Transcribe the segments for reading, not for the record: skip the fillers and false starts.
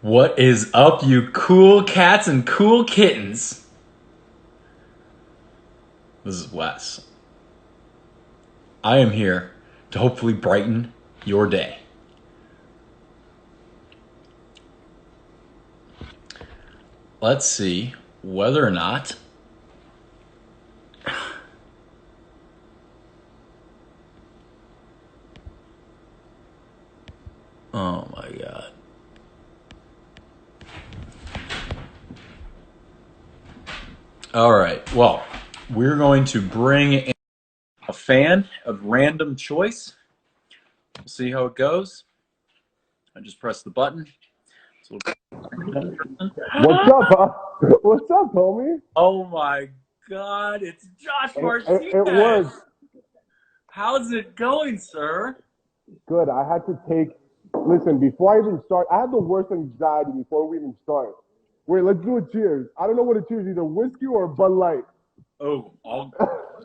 What is up, you cool cats and cool kittens? This is Wes. I am here to hopefully brighten your day. Let's see whether or not oh my god. Alright, well, we're going to bring in a fan of random choice. We'll see how it goes. I just press the button. So What's up, huh? What's up, homie? oh my god, it's Josh Martinez! It was How's it going, sir? good. I had to take. Listen, before I even start, I had the worst anxiety before we even start. Wait, let's do a cheers. I don't know what a cheers, either whiskey or Bud Light. Oh, I'll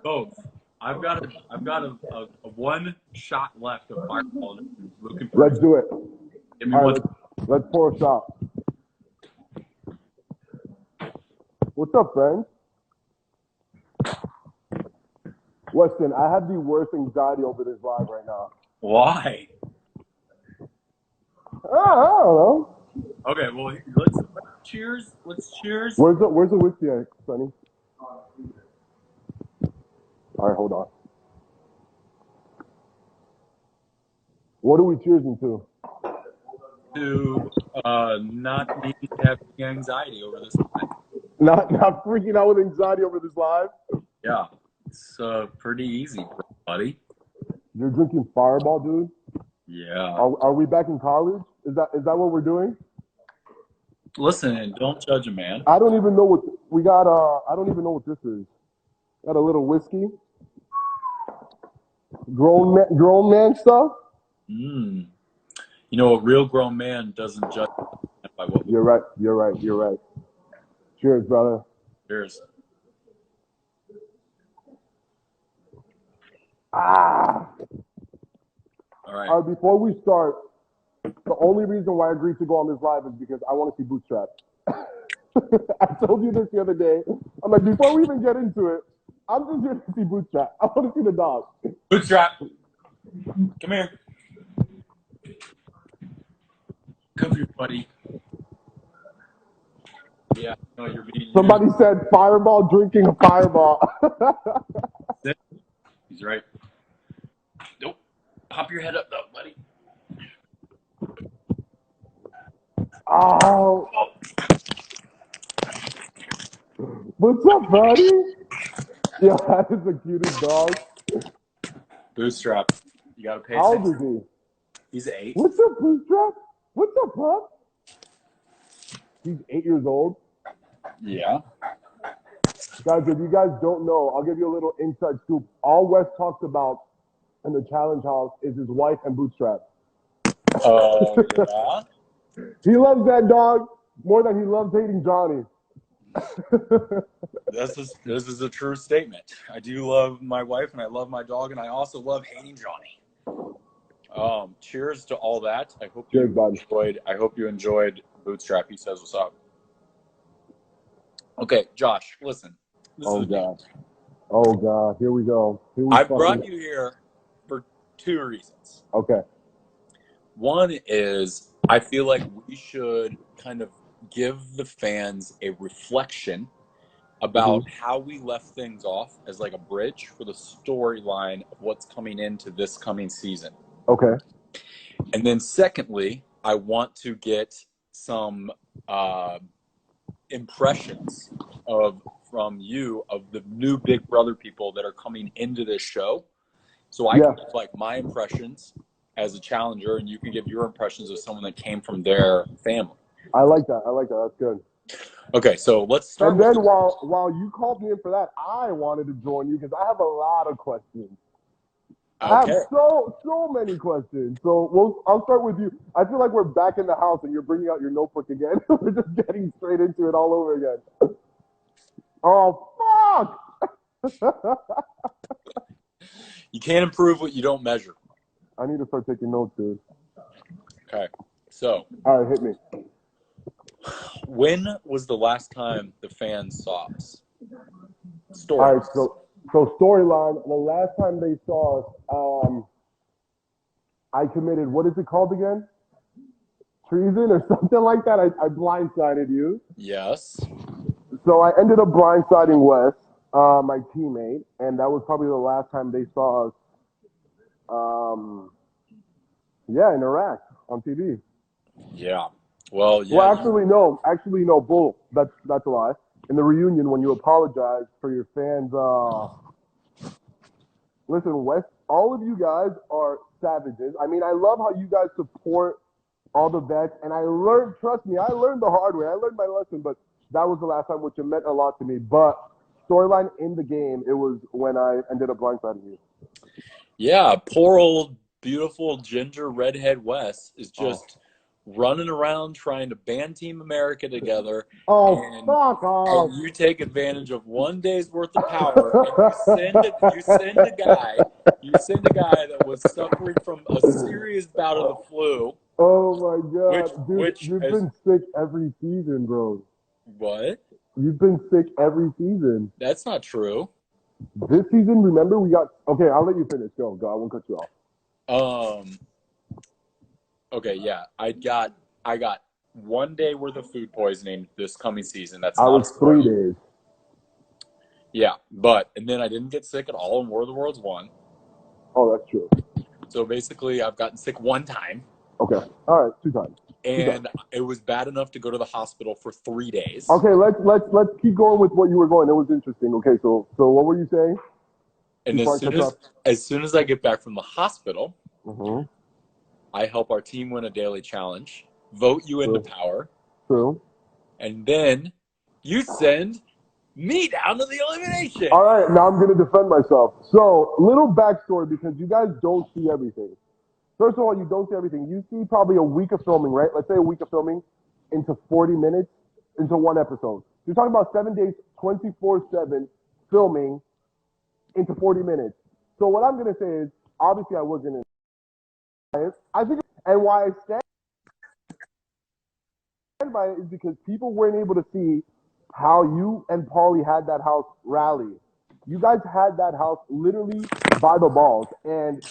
both. I've got a one shot left of Fireball. Looking for Let's do it. Give me All one. right, let's pour a shot. What's up, friends? Weston, I have the worst anxiety over this live right now. Why? I don't know. Okay, well let's cheers. Let's cheers. Where's the whiskey at, Sonny? All right, hold on. What are we cheersing to? To not needing to have anxiety over this. Not freaking out with anxiety over this live. Yeah, it's pretty easy, buddy. You're drinking Fireball, dude? Yeah. Are we back in college? Is that what we're doing? Listen, don't judge a man. I don't even know what we got. I don't even know what this is. Got a little whiskey. Grown man stuff. You know, a real grown man doesn't judge by what. You're right. Cheers, brother. Cheers. All right. Before we start, the only reason why I agreed to go on this live is because I want to see Bootstrap. I told you this the other day. I'm like, before we even get into it, I'm just here to see Bootstrap. I want to see the dog. Bootstrap, come here. Come here, buddy. Yeah, no, you're being. Somebody said Fireball drinking a Fireball. He's right. Nope. Pop your head up, though, buddy. Oh. What's up, buddy? Yeah, that is the cutest dog. Bootstrap, you gotta pay How attention. old is he? He's 8. What's up, Bootstrap? What's up, pup? He's 8 years old. Yeah. Guys, if you guys don't know, I'll give you a little inside scoop. All Wes talks about in the challenge house is his wife and Bootstrap. Yeah. He loves that dog more than he loves hating Johnny. This is a true statement. I do love my wife and I love my dog and I also love hating Johnny. Cheers to all that. I hope you enjoyed. I hope you enjoyed Bootstrap. He says what's up. Okay, Josh, listen. Oh God, here we go. I brought you here for 2 reasons. Okay. One is I feel like we should kind of give the fans a reflection about how we left things off as like a bridge for the storyline of what's coming into this coming season. Okay. And then secondly, I want to get some impressions from you of the new Big Brother people that are coming into this show. So I can give like my impressions as a challenger and you can give your impressions of someone that came from their family. I like that. That's good. Okay, so let's start. And then while you called me in for that, I wanted to join you because I have a lot of questions. Okay. I have so many questions. So I'll start with you. I feel like we're back in the house and you're bringing out your notebook again. We're just getting straight into it all over again. Oh, fuck! You can't improve what you don't measure. I need to start taking notes, dude. Okay, so. All right, hit me. when was the last time the fans saw us? All right, Stories. so storyline. The last time they saw us, I committed, what is it called again? Treason or something like that. I blindsided you. Yes. So I ended up blindsiding Wes, my teammate, and that was probably the last time they saw us. Yeah, in Iraq on TV. Yeah. Well, yeah. Well, actually no, bull. That's a lie. In the reunion, when you apologize for your fans, listen, Wes, all of you guys are savages. I mean, I love how you guys support all the vets, and I learned. Trust me, I learned the hard way. I learned my lesson, but that was the last time, which it meant a lot to me. But storyline in the game, it was when I ended up blindsiding you. Yeah, poor old beautiful ginger redhead Wes is just running around trying to band Team America together, Oh, and fuck off! you take advantage of one day's worth of power, and you send a guy that was suffering from a serious bout of the flu. Oh my Which god, dude, which you've as been sick every season, bro. what? You've been sick every season. That's not true. This season, remember, we got. Okay, I'll let you finish. Go. I won't cut you off. Okay, yeah, I got 1 day worth of food poisoning this coming season. That's I not a was 3 story. days. Yeah, and then I didn't get sick at all in War of the Worlds 1. Oh, that's true. So basically, I've gotten sick 1 time. Okay. All right. 2 times. And it was bad enough to go to the hospital for 3 days. Okay, let's keep going with what you were going. It was interesting. Okay, so what were you saying? And as soon as I get back from the hospital, I help our team win a daily challenge, vote you into power. True. And then you send me down to the elimination. All right, now I'm going to defend myself. So, little backstory because you guys don't see everything. First of all, you don't see everything. You see probably a week of filming, right? Let's say a week of filming into 40 minutes into one episode. You're talking about 7 days, 24/7 filming into 40 minutes. So what I'm going to say is, obviously I wasn't in it. I think, and why I stand by it is because people weren't able to see how you and Paulie had that house rally. You guys had that house literally by the balls. And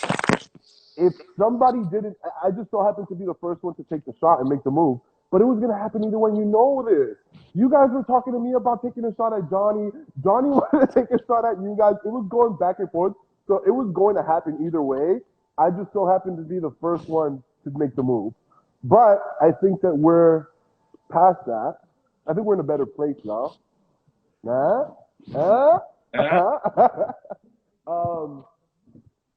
if somebody didn't, I just so happened to be the first one to take the shot and make the move. But it was going to happen either way. You know this. You guys were talking to me about taking a shot at Johnny. Johnny wanted to take a shot at you guys. It was going back and forth. So it was going to happen either way. I just so happened to be the first one to make the move. But I think that we're past that. I think we're in a better place now. But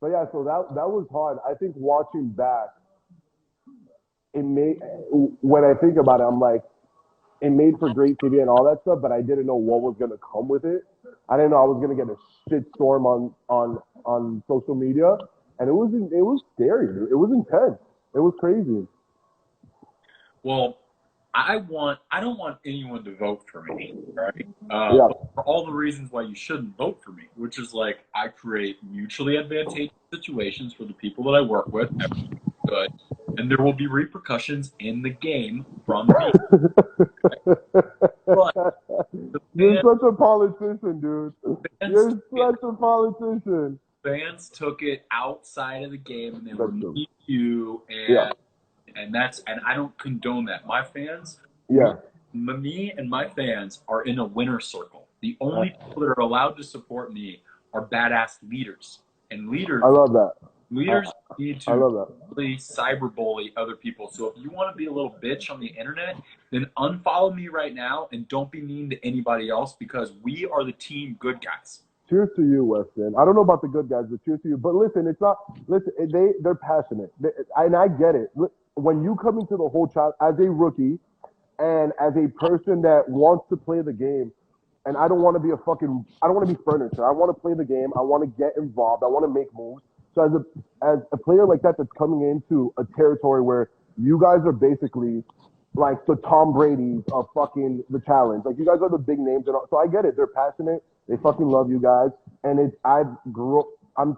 yeah, so that was hard. I think watching back, when I think about it, I'm like, it made for great TV and all that stuff, but I didn't know what was gonna come with it. I didn't know I was gonna get a shit storm on social media, and it was scary, dude. It was intense. It was crazy. Well, I don't want anyone to vote for me, right? Yeah. For all the reasons why you shouldn't vote for me, which is like I create mutually advantageous situations for the people that I work with. Good. And there will be repercussions in the game from me. But you're such a politician, dude. You're such a politician. Fans took it outside of the game, and they were me, you, and I don't condone that. My fans, me and my fans are in a winner circle. The only people that are allowed to support me are badass leaders, and leaders. I love that. Leaders need to really cyberbully other people. So if you want to be a little bitch on the internet, then unfollow me right now and don't be mean to anybody else because we are the team good guys. Cheers to you, Weston. I don't know about the good guys, but cheers to you. But listen, it's not. Listen, they're passionate, and I get it. When you come into the whole child as a rookie, and as a person that wants to play the game, and I don't want to be I don't want to be furniture. I want to play the game. I want to get involved. I want to make moves. So as a player like that that's coming into a territory where you guys are basically like the Tom Brady's of fucking the challenge. Like you guys are the big names and all, so I get it. They're passionate. They fucking love you guys. And I'm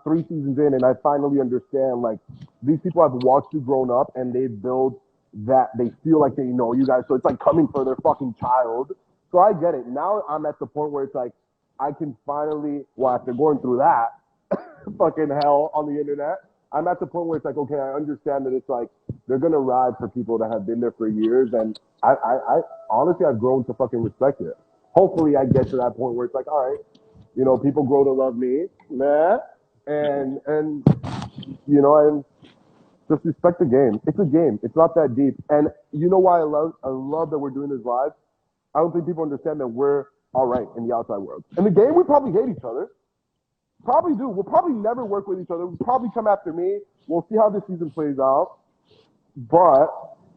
3 seasons in and I finally understand like these people have watched you grown up and they've built that they feel like they know you guys. So it's like coming for their fucking child. So I get it. Now I'm at the point where it's like I can finally, well, after going through that fucking hell on the internet, I'm at the point where it's like, okay, I understand that it's like they're gonna ride for people that have been there for years, and I honestly I've grown to fucking respect it. Hopefully I get to that point where it's like, all right, you know, people grow to love me, man, and you know, and just respect the game. It's a game. It's not that deep. And you know why I love that we're doing this live? I don't think people understand that we're all right in the outside world. In the game, we probably hate each other. Probably do. We'll probably never work with each other. We'll probably come after me. We'll see how this season plays out. But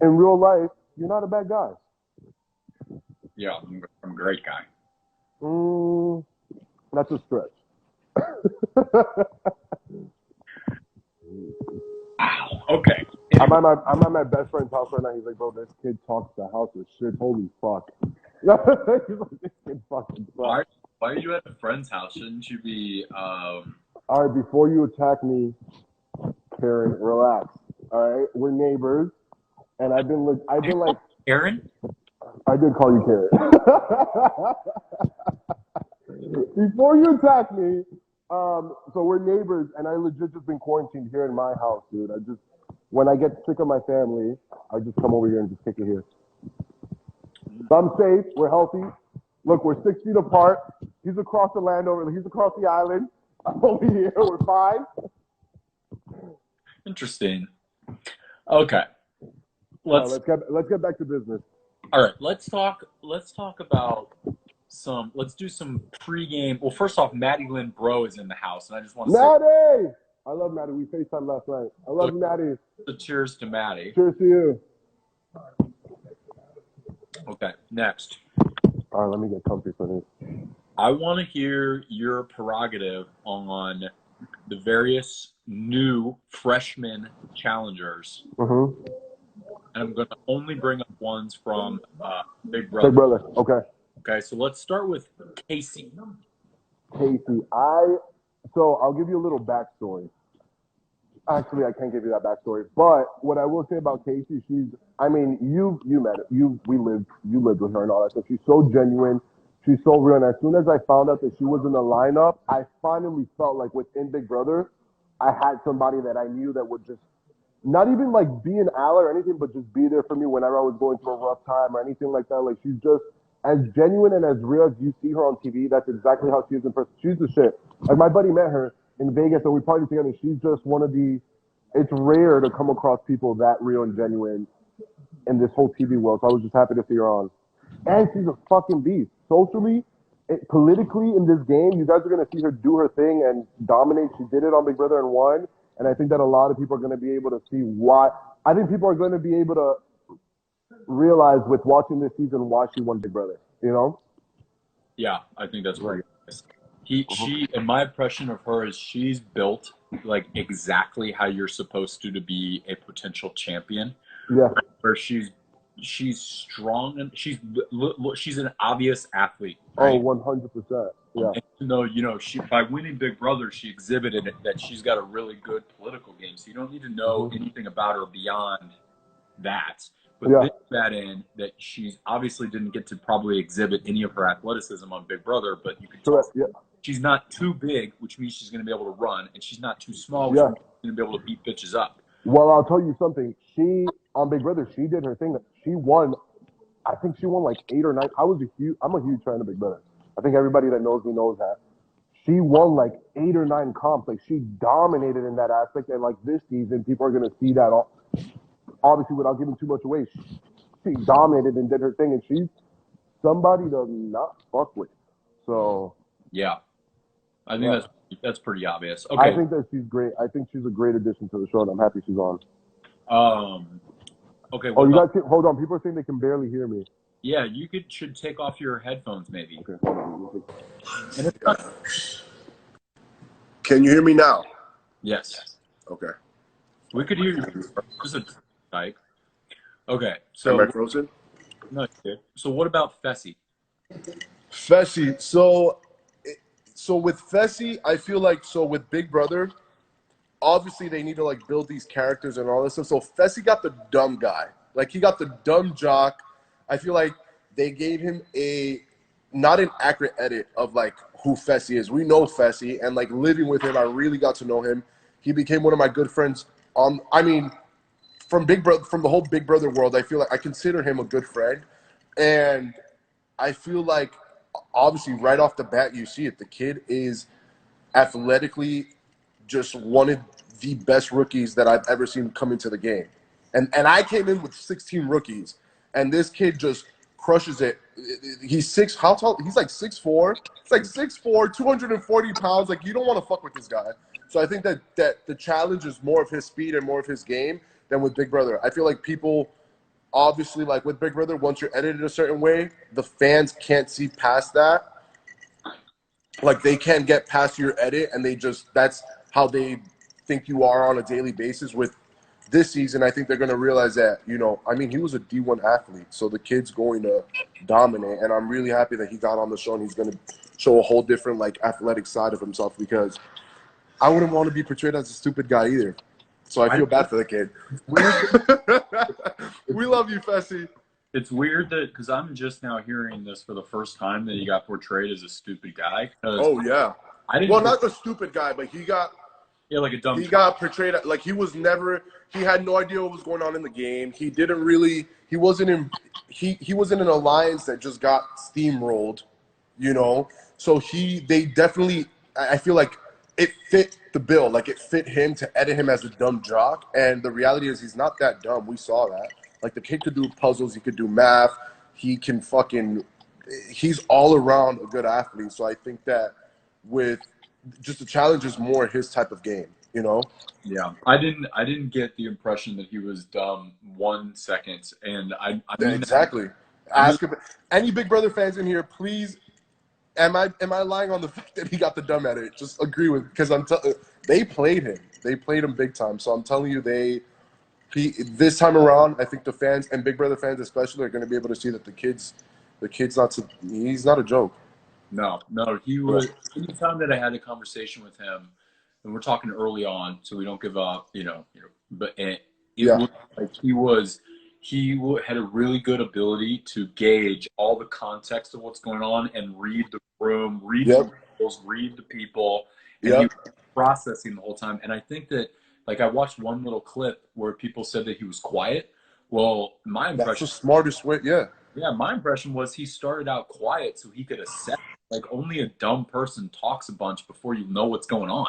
in real life, you're not a bad guy. Yeah, I'm a great guy. That's a stretch. Wow. Okay. Anyway. I'm at my best friend's house right now. He's like, bro, this kid talks the house with shit. Holy fuck. He's like, this kid fucking sucks. Why are you at a friend's house? Shouldn't you be? All right, before you attack me, Karen, relax. All right, we're neighbors, and I've been like Karen. I did call you Karen. Before you attack me, so we're neighbors, and I legit just been quarantined here in my house, dude. When I get sick of my family, I just come over here and just kick it here. So I'm safe. We're healthy. Look, we're 6 feet apart. He's across the land over. He's across the island. I'm over here. We're fine. Interesting. Okay. Let's get back to business. All right. Let's talk about let's do some pregame. Well, first off, Maddie Lynn Bro is in the house, and I just want to say, Maddie! I love Maddie. We FaceTimed last night. I love you, Maddie. So cheers to Maddie. Cheers to you. Okay, next. All right, let me get comfy for this. I want to hear your prerogative on the various new freshman challengers. Mm-hmm. And I'm going to only bring up ones from Big Brother. Big Brother, okay. Okay, so let's start with Casey. So I'll give you a little backstory. Actually, I can't give you that backstory. But what I will say about Casey, you met her. You lived with her and all that stuff. She's so genuine. She's so real. And as soon as I found out that she was in the lineup, I finally felt like within Big Brother, I had somebody that I knew that would just not even like be an ally or anything, but just be there for me whenever I was going through a rough time or anything like that. Like she's just as genuine and as real as you see her on TV. That's exactly how she is in person. She's the shit. Like my buddy met her in Vegas and we partied together. She's just it's rare to come across people that real and genuine in this whole TV world. So I was just happy to see her on. And she's a fucking beast. Socially, politically in this game, you guys are going to see her do her thing and dominate. She did it on Big Brother and won. And I think that a lot of people are going to be able to see why. I think people are going to be able to realize with watching this season why she won Big Brother, you know? Yeah, I think that's pretty nice. She, in my impression of her, is she's built like exactly how you're supposed to be a potential champion. Yeah. Where she's strong and she's an obvious athlete. Right? Oh, 100%. Yeah. And even though, she by winning Big Brother, she exhibited that she's got a really good political game. So you don't need to know anything about her beyond that. But this that in that she's obviously didn't get to probably exhibit any of her athleticism on Big Brother, but you can tell she's not too big, which means she's going to be able to run, and she's not too small, which means she's going to be able to beat bitches up. Well, I'll tell you something. On Big Brother, she did her thing. She won. I think she won like 8 or 9. I'm a huge fan of Big Brother. I think everybody that knows me knows that. She won like 8 or 9 comps. Like she dominated in that aspect. And like this season, people are going to see that. Obviously, without giving too much away, she dominated and did her thing. And she's somebody to not fuck with. So yeah, I think that's pretty obvious. Okay, I think that she's great. I think she's a great addition to the show, and I'm happy she's on. Okay. You guys hold on. People are saying they can barely hear me. Yeah, you should take off your headphones, maybe. Okay, hold on. Can you hear me now? Yes. Okay. We could hear you. Just a type. Okay. So. Am I frozen? No, it's good. So what about Fessy? Fessy. So with Fessy, I feel like with Big Brother, obviously they need to like build these characters and all this stuff. So Fessy got the dumb guy. Like, he got the dumb jock. I feel like they gave him not an accurate edit of, like, who Fessy is. We know Fessy, and, like, living with him, I really got to know him. He became one of my good friends from the whole Big Brother world. I feel like I consider him a good friend. And I feel like, obviously, right off the bat, you see it. The kid is athletically just one of the best rookies that I've ever seen come into the game. And I came in with 16 rookies, and this kid just crushes it. He's how tall? He's like 6'4". It's like 6'4", 240 pounds. Like, you don't want to fuck with this guy. So I think that the challenge is more of his speed and more of his game than with Big Brother. I feel like people, obviously, like with Big Brother, once you're edited a certain way, the fans can't see past that. Like, they can't get past your edit, and that's how they think you are on a daily basis. With this season, I think they're going to realize that, he was a D1 athlete, so the kid's going to dominate, and I'm really happy that he got on the show, and he's going to show a whole different, like, athletic side of himself, because I wouldn't want to be portrayed as a stupid guy either. So I feel bad for the kid. We love you, Fessy. It's weird that, because I'm just now hearing this for the first time, that he got portrayed as a stupid guy. Oh, yeah. Not a stupid guy, but he got... Yeah, like a dumb... He got portrayed like he was never... He had no idea what was going on in the game. He didn't really... He wasn't in an alliance that just got steamrolled, So they definitely... I feel like it fit the bill. Like, it fit him to edit him as a dumb jock. And the reality is he's not that dumb. We saw that. Like, the kid could do puzzles. He could do math. He can he's all around a good athlete. So I think that with just the challenge is more his type of game, Yeah. I didn't get the impression that he was dumb 1 second. And I mean, exactly. Ask him, any Big Brother fans in here, please. Am I lying on the fact that he got the dumb edit? Just agree with, because they played him. They played him big time. So I'm telling you, this time around, I think the fans and Big Brother fans especially are going to be able to see that he's not a joke. No, he was. Anytime that I had a conversation with him, and we're talking early on, so we don't give up, but was like he had a really good ability to gauge all the context of what's going on and read the room, read the rules, read the people, and he was processing the whole time. And I think that, like, I watched one little clip where people said that he was quiet. Well, my impression... That's the smartest way, Yeah, my impression was he started out quiet so he could assess. Like, only a dumb person talks a bunch before you know what's going on.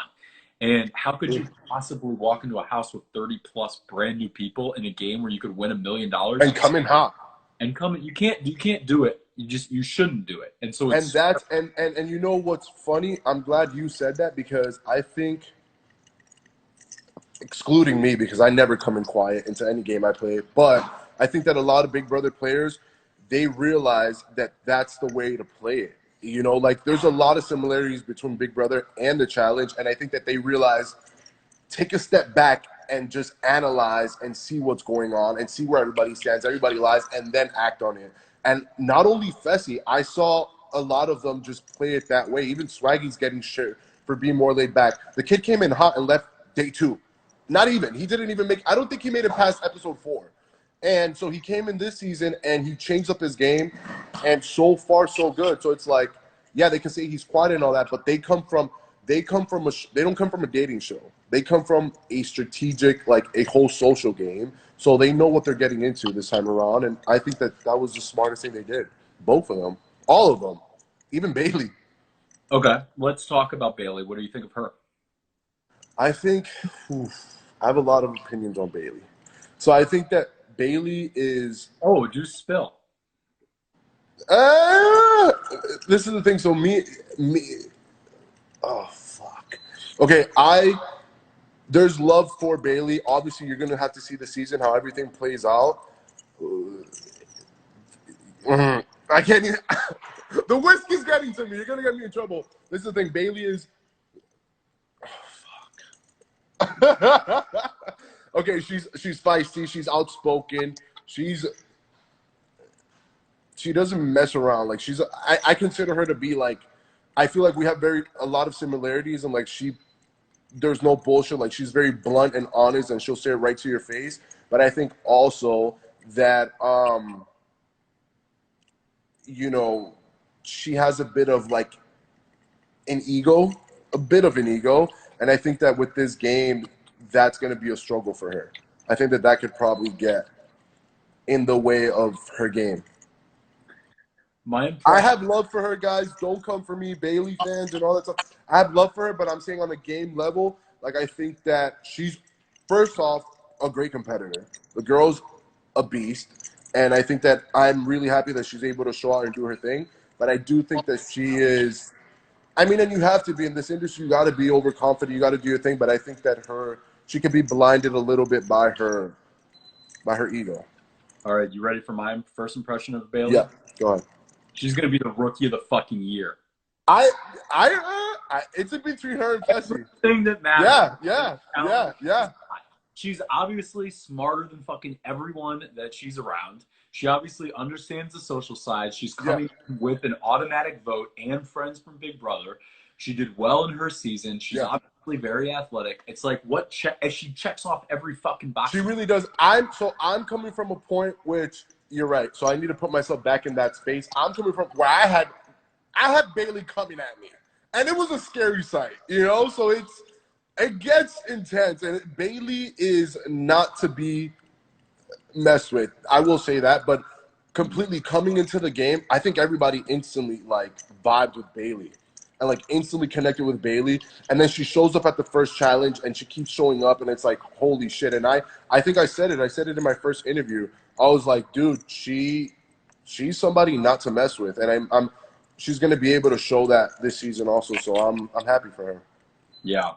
And how could you possibly walk into a house with 30-plus brand new people in a game where you could win $1 million and come in hot? You can't do it. You shouldn't do it. And so it's... And you know what's funny? I'm glad you said that, because I think, excluding me, because I never come in quiet into any game I play, but I think that a lot of Big Brother players, they realize that that's the way to play it. Like, there's a lot of similarities between Big Brother and the challenge, and I think that they realize, take a step back and just analyze and see what's going on and see where everybody stands, everybody lies, and then act on it. And not only Fessy, I saw a lot of them just play it that way. Even Swaggy's getting shit for being more laid back. The kid came in hot and left day 2. Not even. He didn't even I don't think he made it past episode 4. And so he came in this season and he changed up his game, and so far so good. So it's like, yeah, they can say he's quiet and all that, but they don't come from a dating show. They come from a strategic, like, a whole social game. So they know what they're getting into this time around, and I think that was the smartest thing they did. Both of them, all of them, even Bayleigh. Okay, let's talk about Bayleigh. What do you think of her? I think I have a lot of opinions on Bayleigh. So I think that Bayleigh is... Oh, do spill. This is the thing. So me. Oh, fuck. Okay, there's love for Bayleigh. Obviously, you're going to have to see the season, how everything plays out. I can't even... The whiskey's getting to me. You're going to get me in trouble. This is the thing. Bayleigh is... Oh, fuck. Okay, she's feisty. She's outspoken. She doesn't mess around. Like, I consider her to be, like, I feel like we have a lot of similarities, and, like, there's no bullshit. Like, she's very blunt and honest, and she'll say it right to your face. But I think also that you know, she has a bit of like an ego, and I think that with this game, that's going to be a struggle for her. I think that could probably get in the way of her game. I have love for her, guys. Don't come for me, Bayleigh fans and all that stuff. I have love for her, but I'm saying on the game level, like I think that she's, first off, a great competitor. The girl's a beast, and I think that I'm really happy that she's able to show out and do her thing. But I do think that she is, I mean, and you have to be in this industry. You got to be overconfident. You got to do your thing. But I think that she can be blinded a little bit by her ego. All right, you ready for my first impression of Bayleigh? Yeah, go ahead. She's gonna be the rookie of the fucking year. It's in between her and Fessy. Thing that matters. Yeah. She's obviously smarter than fucking everyone that she's around. She obviously understands the social side. She's coming with an automatic vote and friends from Big Brother. She did well in her season. She's obviously very athletic. It's like she checks off every fucking box. She really does. I'm coming from a point which you're right. So I need to put myself back in that space. I'm coming from where I had Bayleigh coming at me, and it was a scary sight, you know. So it gets intense, and Bayleigh is not to be messed with. I will say that, but completely coming into the game, I think everybody instantly like vibed with Bayleigh and like instantly connected with Bayleigh. And then she shows up at the first challenge and she keeps showing up, and it's like, holy shit. And I think I said it in my first interview. I was like, dude, she's somebody not to mess with. And she's going to be able to show that this season also. So I'm happy for her. Yeah,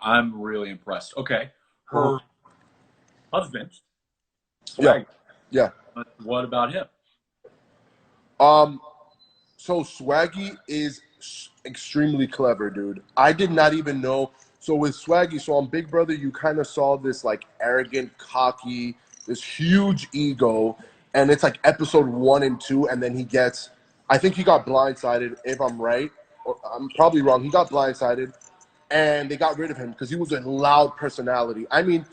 I'm really impressed. Okay, her husband, Swaggy. Yeah. What about him? So Swaggy is extremely clever, dude. I did not even know. So with Swaggy, so on Big Brother, you kind of saw this like arrogant, cocky, this huge ego, and it's like episode 1 and 2, and then I think he got blindsided, if I'm right, or I'm probably wrong. He got blindsided, and they got rid of him because he was a loud personality. I mean,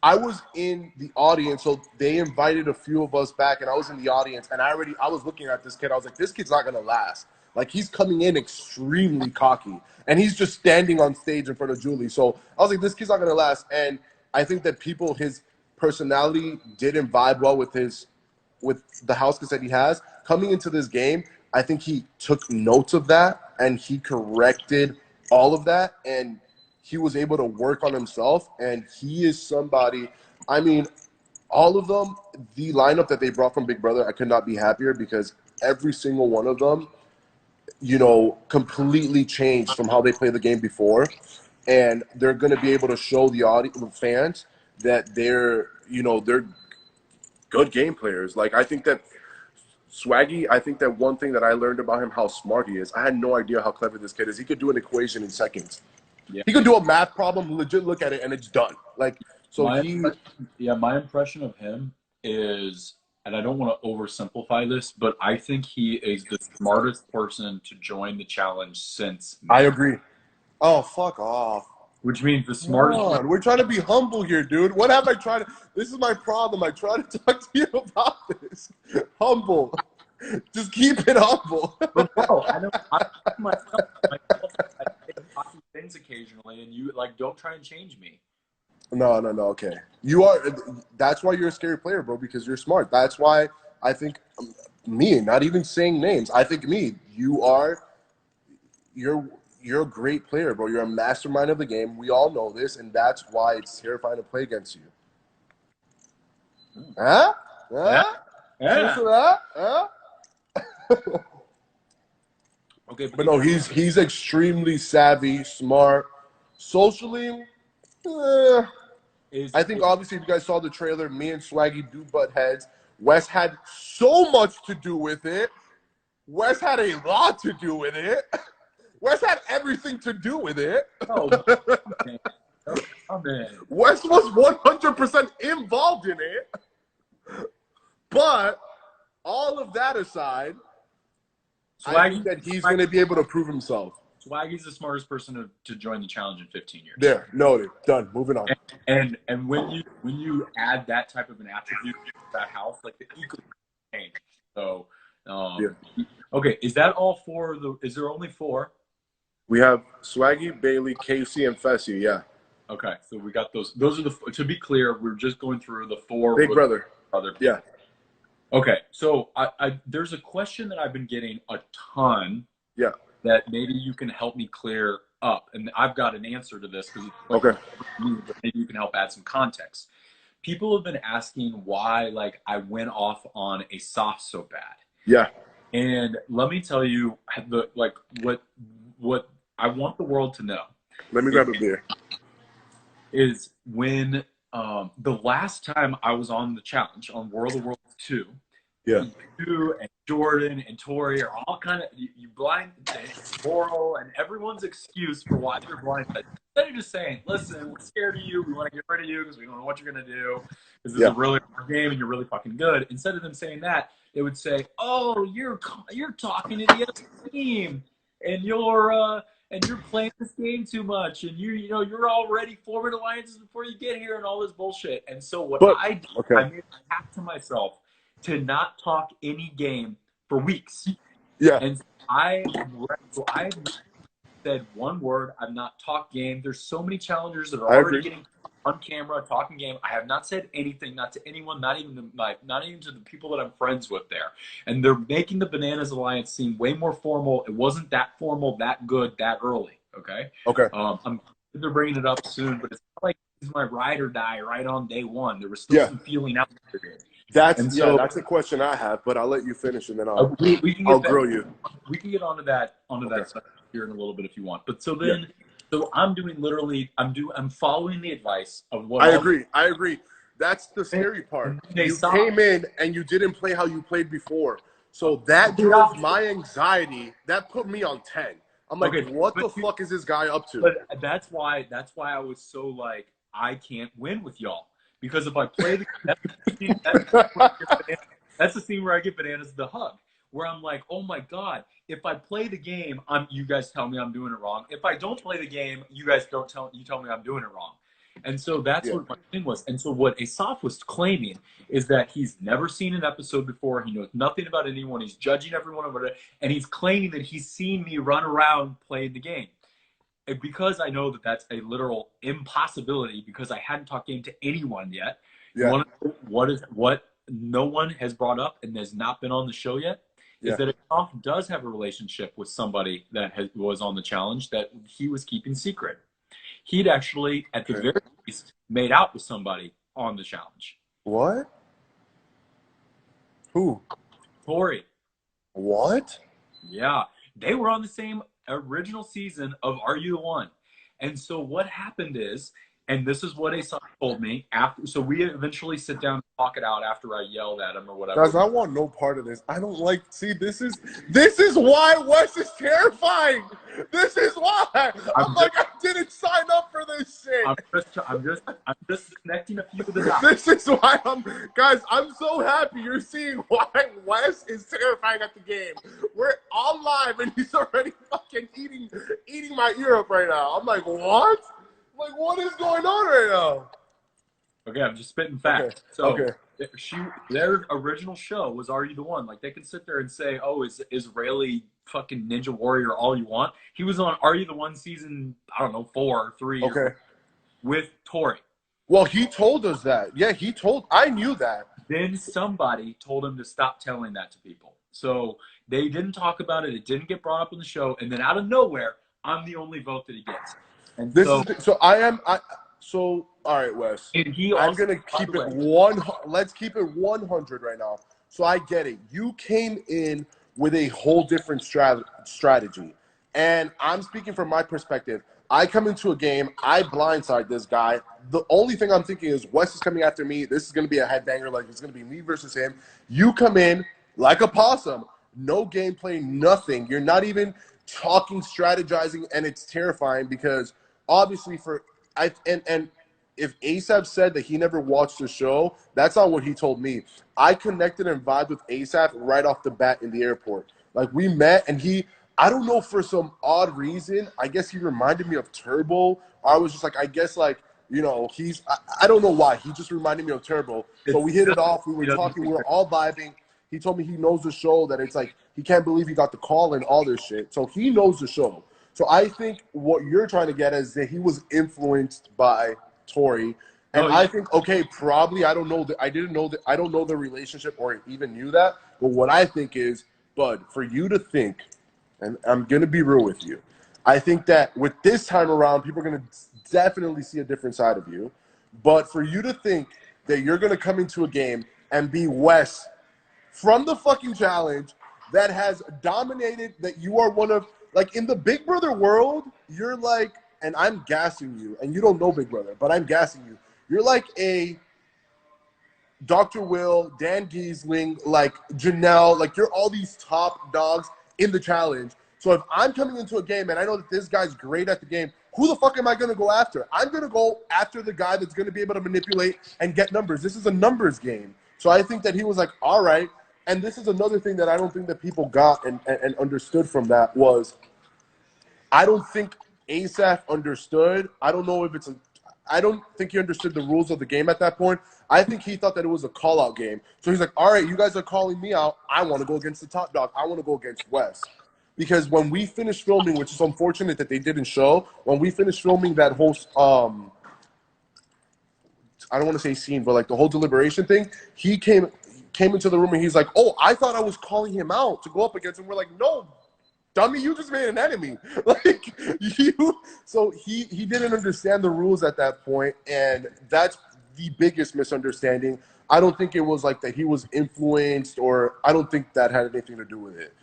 I was in the audience, so they invited a few of us back, and I was in the audience, and I was looking at this kid. I was like, this kid's not going to last. Like, he's coming in extremely cocky, and he's just standing on stage in front of Julie. So I was like, this kid's not going to last. And I think that his personality didn't vibe well with the houses that he has. Coming into this game, I think he took notes of that, and he corrected all of that, and he was able to work on himself, and he is somebody, I mean, all of them, the lineup that they brought from Big Brother, I could not be happier because every single one of them, you know, completely changed from how they played the game before, and they're going to be able to show the fans that they're good game players. Like, I think that Swaggy, I think that one thing that I learned about him, how smart he is, I had no idea how clever this kid is. He could do an equation in seconds. Yeah. He could do a math problem, legit look at it, and it's done. Like, so my impression of him is, and I don't want to oversimplify this, but I think he is the smartest person to join the challenge since. I agree. Oh, fuck off. Which means the smartest. We're trying to be humble here, dude. What have I tried to? This is my problem. I try to talk to you about this. Humble. Just keep it humble. But bro, I know I say things occasionally, and you like don't try and change me. No. Okay, you are. That's why you're a scary player, bro. Because you're smart. That's why I think me. Not even saying names. I think me. You're a great player, bro. You're a mastermind of the game. We all know this, and that's why it's terrifying to play against you. Huh? Yeah. Okay, but no, he's extremely savvy, smart, socially. I think obviously if you guys saw the trailer, me and Swaggy do butt heads. Wes had so much to do with it. Wes had a lot to do with it. Wes had everything to do with it. Oh, man. Wes was 100% involved in it. But all of that aside, Swaggy, I think that he's going to be able to prove himself. Swaggy's the smartest person to join the challenge in 15 years. There, noted, done. Moving on. And when you add that type of an attribute to that house, like the ecosystem change. So, okay, is that all four? Is there only four? We have Swaggy, Bayleigh, Casey, and Fessy. Yeah. Okay, so we got those. Those are the. To be clear, we're just going through the four. Big brother. Yeah. Okay, so there's a question that I've been getting a ton. Yeah. That maybe you can help me clear up, and I've got an answer to this because okay, maybe you can help add some context. People have been asking why, like, I went off on Asaf so bad. Yeah. And let me tell you, what I want the world to know. Let me grab a beer. Is when the last time I was on the challenge on World of Worlds 2, yeah, you and Jordan and Tori are all kind of you blind Laurel and everyone's excuse for why you're blind. Instead of just saying, "Listen, we're scared of you. We want to get rid of you because we don't know what you're gonna do. Because this is a really hard game and you're really fucking good." Instead of them saying that, they would say, "Oh, you're talking to the other team and you're playing this game too much, and you're already forming alliances before you get here and all this bullshit." And so what I did, I made a pact to myself to not talk any game for weeks. Yeah. And I said one word. I've not talked game. There's so many challengers that are already getting on camera talking game. I have not said anything, not to anyone, not even to the people that I'm friends with there. And they're making the Bananas Alliance seem way more formal. It wasn't that formal, that good, that early. Okay. They're bringing it up soon, but it's not like it's my ride or die right on day one. There was still some feeling out there. That's a question I have, but I'll let you finish and then I'll grill you. We can get onto that stuff here in a little bit if you want. But so then, so I'm doing I'm following the advice of what I agree. That's the scary part. You came in and you didn't play how you played before, so that drove my anxiety. That put me on 10. I'm like, what the fuck is this guy up to? But that's why I was so like, I can't win with y'all. Because if I play that's the scene where I get Bananas the hug, where I'm like, oh my God, if I play the game, you guys tell me I'm doing it wrong. If I don't play the game, you tell me I'm doing it wrong. And so that's what my thing was. And so what Asaf was claiming is that he's never seen an episode before. He knows nothing about anyone. He's judging everyone over it. And he's claiming that he's seen me run around playing the game. And because I know that that's a literal impossibility because I hadn't talked game to anyone yet. Yeah. What no one has brought up and has not been on the show yet is that Asaf does have a relationship with somebody that was on the challenge that he was keeping secret. He'd actually, at the very least, made out with somebody on the challenge. What? Who? Tori. What? Yeah. They were on the same original season of Are You the One? And so what happened is, and this is what Asaf told me after, so we eventually sit down and talk it out after I yelled at him or whatever. Guys, I want no part of this. I don't like, see, this is why Wes is terrifying. This is why. I'm like, I didn't sign up for this shit. I'm just connecting a few of the dots. This is why guys, I'm so happy you're seeing why Wes is terrifying at the game. We're on live and he's already fucking eating my ear up right now. I'm like, what? Like, what is going on right now? Okay, I'm just spitting facts. Their original show was Are You the One? Like, they can sit there and say, oh, is Israeli fucking Ninja Warrior all you want? He was on Are You the One season, I don't know, 4 or 3 with Tori. Well, he told us that. Yeah, I knew that. Then somebody told him to stop telling that to people. So they didn't talk about it. It didn't get brought up in the show. And then out of nowhere, I'm the only vote that he gets. And all right, Wes. I'm gonna keep it let's keep it 100 right now. So I get it. You came in with a whole different strategy, and I'm speaking from my perspective. I come into a game, I blindside this guy. The only thing I'm thinking is Wes is coming after me. This is gonna be a headbanger. Like, it's gonna be me versus him. You come in like a possum. No gameplay, nothing. You're not even talking, strategizing, and it's terrifying because obviously and if Asaf said that he never watched the show, that's not what he told me. I connected and vibed with Asaf right off the bat in the airport. Like, we met and I don't know, for some odd reason, I guess he reminded me of Turbo. I was just like, I guess, like, you know, I don't know why. He just reminded me of Turbo. So we hit it off. We were talking. We were all vibing. He told me he knows the show, that it's like he can't believe he got the call and all this shit. So he knows the show. So I think what you're trying to get is that he was influenced by Tori. And I think, okay, probably, I don't know that, I don't know the relationship or even knew that. But what I think is, Bud, for you to think, and I'm going to be real with you, I think that with this time around, people are going to definitely see a different side of you. But for you to think that you're going to come into a game and be Wes from the fucking challenge that has dominated, that you are one of, like, in the Big Brother world, you're like, and I'm gassing you, and you don't know Big Brother, but I'm gassing you. You're like a Dr. Will, Dan Giesling, like Janelle, like you're all these top dogs in the challenge. So if I'm coming into a game and I know that this guy's great at the game, who the fuck am I going to go after? I'm going to go after the guy that's going to be able to manipulate and get numbers. This is a numbers game. So I think that he was like, all right. And this is another thing that I don't think that people got and understood from that was, I don't think Asaf understood. I don't know if it's I don't think he understood the rules of the game at that point. I think he thought that it was a call-out game. So he's like, all right, you guys are calling me out. I want to go against the top dog. I want to go against Wes. Because when we finished filming, which is unfortunate that they didn't show, when we finished filming that whole, I don't want to say scene, but like the whole deliberation thing, he came into the room and he's like, oh, I thought I was calling him out to go up against him. We're like, no, dummy, you just made an enemy. Like, so he didn't understand the rules at that point, and that's the biggest misunderstanding. I don't think it was like that he was influenced, or I don't think that had anything to do with it.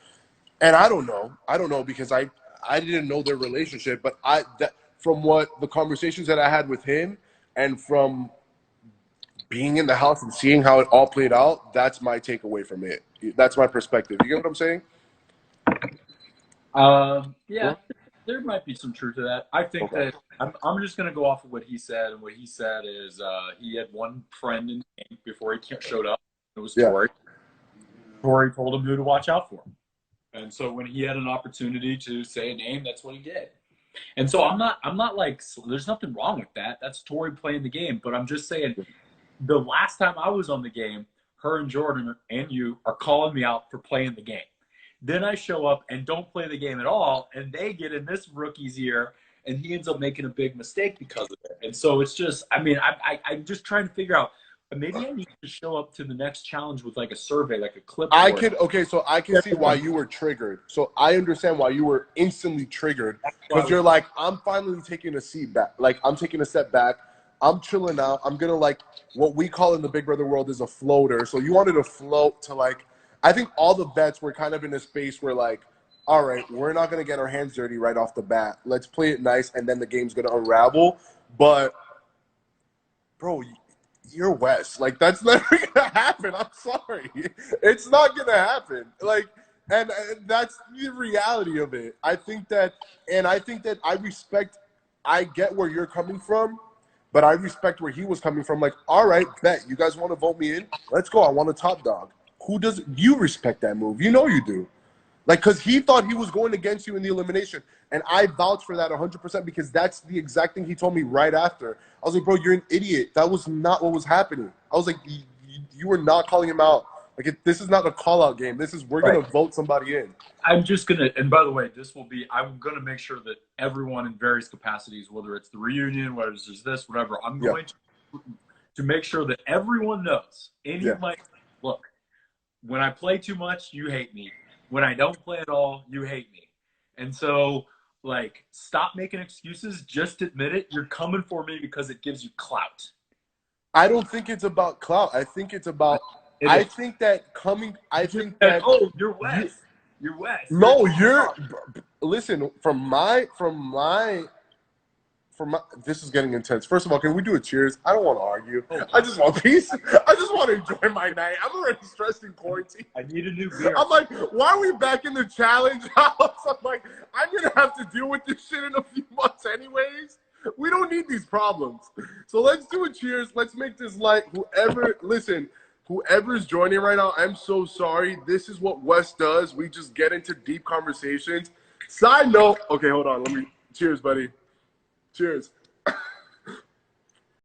And I don't know because I didn't know their relationship, but from what the conversations that I had with him and from being in the house and seeing how it all played out, that's my takeaway from it. That's my perspective. You get what I'm saying? Yeah, there might be some truth to that. I think that I'm just going to go off of what he said, and what he said is he had one friend in the game before he showed up. It was Tori. Tori told him who to watch out for. And so when he had an opportunity to say a name, that's what he did. And so I'm not like, there's nothing wrong with that. That's Tori playing the game. But I'm just saying, the last time I was on the game, her and Jordan and you are calling me out for playing the game. Then I show up and don't play the game at all, and they get in this rookie's ear, and he ends up making a big mistake because of it. And so it's just, I mean, I'm just trying to figure out, maybe I need to show up to the next challenge with like a survey, like a clipboard. So I can see why you were triggered. So I understand why you were instantly triggered, because you're like, I'm finally taking a seat back. Like, I'm taking a step back. I'm chilling out. I'm going to, like, what we call in the Big Brother world is a floater. So you wanted to float to, like, I think all the bets were kind of in a space where, like, all right, we're not going to get our hands dirty right off the bat. Let's play it nice, and then the game's going to unravel. But, bro, you're Wes. Like, that's never going to happen. I'm sorry. It's not going to happen. Like, and that's the reality of it. I think that I get where you're coming from, but I respect where he was coming from. Like, all right, bet. You guys want to vote me in? Let's go. I want a top dog. Who does you respect that move? You know you do. Like, because he thought he was going against you in the elimination. And I vouch for that 100% because that's the exact thing he told me right after. I was like, bro, you're an idiot. That was not what was happening. I was like, you were not calling him out. Like, this is not a call-out game. This is, we're going to vote somebody in. I'm just going to, and by the way, I'm going to make sure that everyone in various capacities, whether it's the reunion, whether it's this, whatever, I'm going to make sure that everyone knows. Look, when I play too much, you hate me. When I don't play at all, you hate me. And so, like, stop making excuses. Just admit it. You're coming for me because it gives you clout. I don't think it's about clout. I think it's about I think that oh, you're Wes. You're Wes. No, listen, from my this is getting intense. First of all, can we do a cheers? I don't want to argue. I just want peace. I just want to enjoy my night. I'm already stressed in quarantine. I need a new beer. I'm like, why are we back in the challenge house? I'm like, I'm going to have to deal with this shit in a few months anyways. We don't need these problems. So let's do a cheers. Let's make this light. Whoever's joining right now, I'm so sorry. This is what Wes does. We just get into deep conversations. Side note. Okay, hold on. Let me. Cheers, buddy. Cheers.